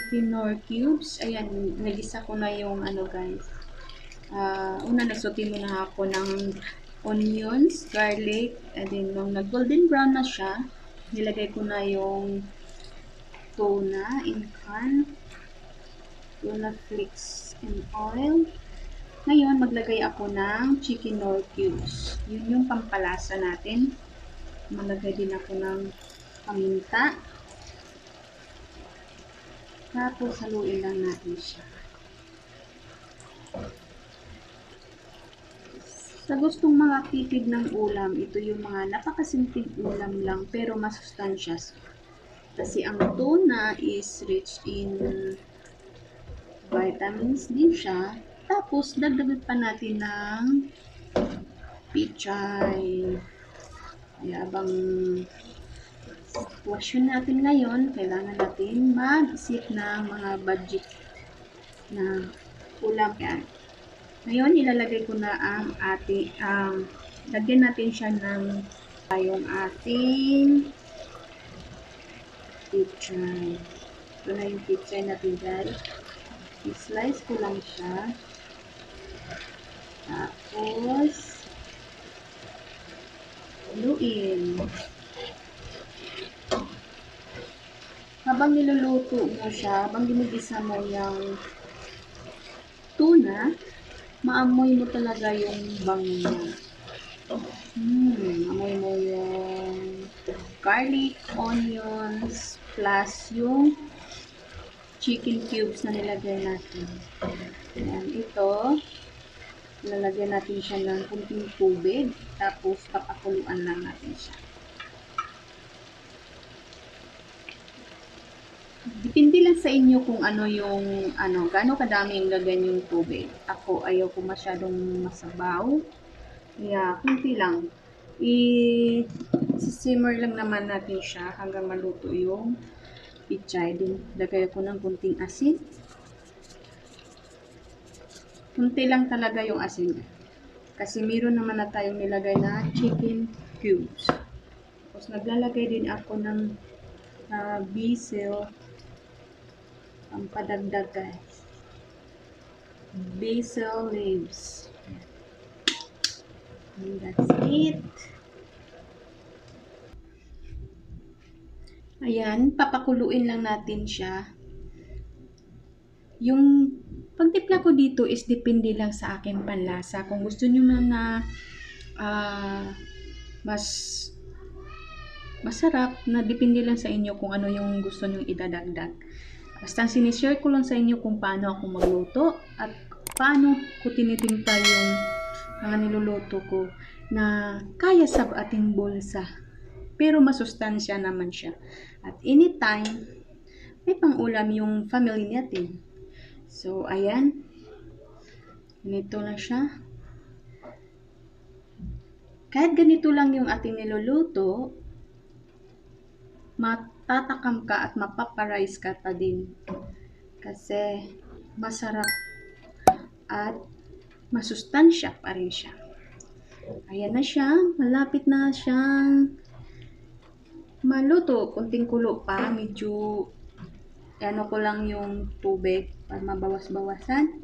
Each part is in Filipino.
chicken cubes. Ayan, nagisa ko na yung ano guys. Una nagsote muna ako ng onions, garlic, and then nung nag-golden brown na siya, nilagay ko na yung tuna in can, tuna flakes in oil. Ngayon, maglagay ako ng chicken cubes. Yun yung pampalasa natin. Maglagay din ako ng paminta. Tapos, haluin lang natin siya. Sa gustong mga tipid ng ulam, ito yung mga napakasimpleng ulam lang pero masustansyas. Kasi ang tuna is rich in vitamins din siya. Tapos, dagdagan pa natin ng pechay. Kaya abang sitwasyon natin ngayon, kailangan natin mag-isip ng mga budget na ulam yan. Ngayon, ilalagay ko na ang lagyan natin siya ng yung ating pechay. Ito na yung pechay natin guys. I-slice ko lang siya. Tapos, haluin. Habang niluluto mo siya, habang ginigisa mo yung tuna, maamoy mo talaga yung bango niya. Amoy mo yung garlic, onions, plus yung chicken cubes na nilagay natin. Ayan, ito, lalagyan natin siya ng kunting tubig, tapos papakuluan lang natin siya. Depende lang sa inyo kung ano yung, gaano kadami yung lagyan yung tubig. Ako, ayaw ko masyadong masabaw. Kaya, kunti lang. I-simmer lang naman natin siya hanggang maluto yung pechay. Din, lagay ko ng kunting asin. Kunti lang talaga yung asin. Kasi meron naman na tayong nilagay na chicken cubes. Tapos, naglalagay din ako ng basil. Ang padagdag guys. Basil leaves. And that's it. Ayan, papakuluin lang natin siya. Yung pagtimpla ko dito is depende lang sa aking panlasa. Kung gusto nyo na mas masarap, na depende lang sa inyo kung ano yung gusto nyo idadagdag. Basta sinishare ko lang sa inyo kung paano ako magluto at paano ko tinitimpla yung mga niluluto ko na kaya sa ating bulsa. Pero masustansya naman siya. At anytime, may pang-ulam yung family natin. So, ayan. Ganito na siya. Kahit ganito lang yung ating niluluto, matatakam ka at mapaparize ka pa din. Kasi masarap at masustansya pa rin siya. Ayan na siya. Malapit na siyang maluto. Kunting kulo pa. Medyo ko lang yung tubig para mabawas-bawasan.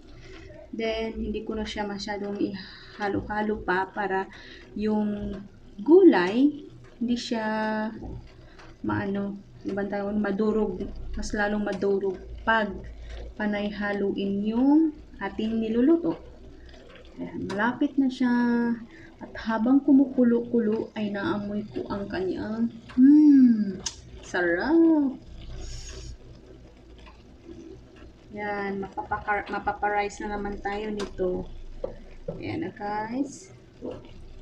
Then, hindi ko na siya masyadong ihalo-halo pa para yung gulay hindi siya madurog, mas lalong madurog pag panay haluin yung ating niluluto. Ayan, malapit na siya at habang kumukulo-kulo ay naamoy ko ang kanyang sarap. Yan, mapaparize na naman tayo nito. Ayan na guys.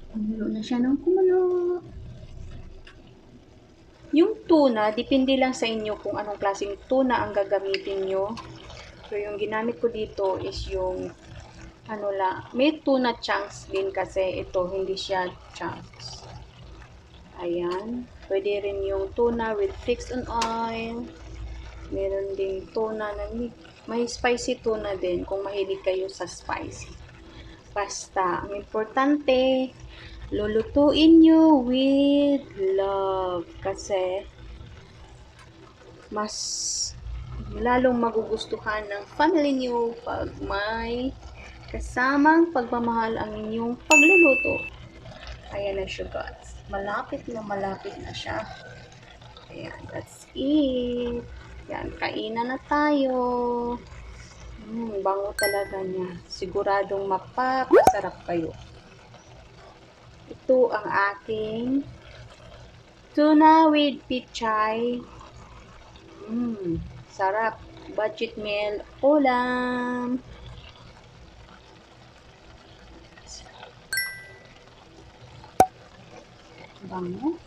Kumulo na siya ng kumulo. Yung tuna, depende lang sa inyo kung anong klaseng tuna ang gagamitin nyo. So, yung ginamit ko dito is yung may tuna chunks din kasi ito, hindi siya chunks. Ayan. Pwede rin yung tuna with flakes on oil. Meron ding tuna na may spicy tuna din kung mahilig kayo sa spicy. Basta, ang importante, lulutuin nyo with love kasi mas lalong magugustuhan ng family niyo pag may kasamang pagmamahal ang inyong pagluluto. Ayan na siya guys. Malapit na siya. Ayan, that's it. Yan, kainan na tayo. Bango talaga niya. Siguradong mapapasarap kayo. Ito ang aking tuna with pechay. Sarap. Budget meal ulam. Bango.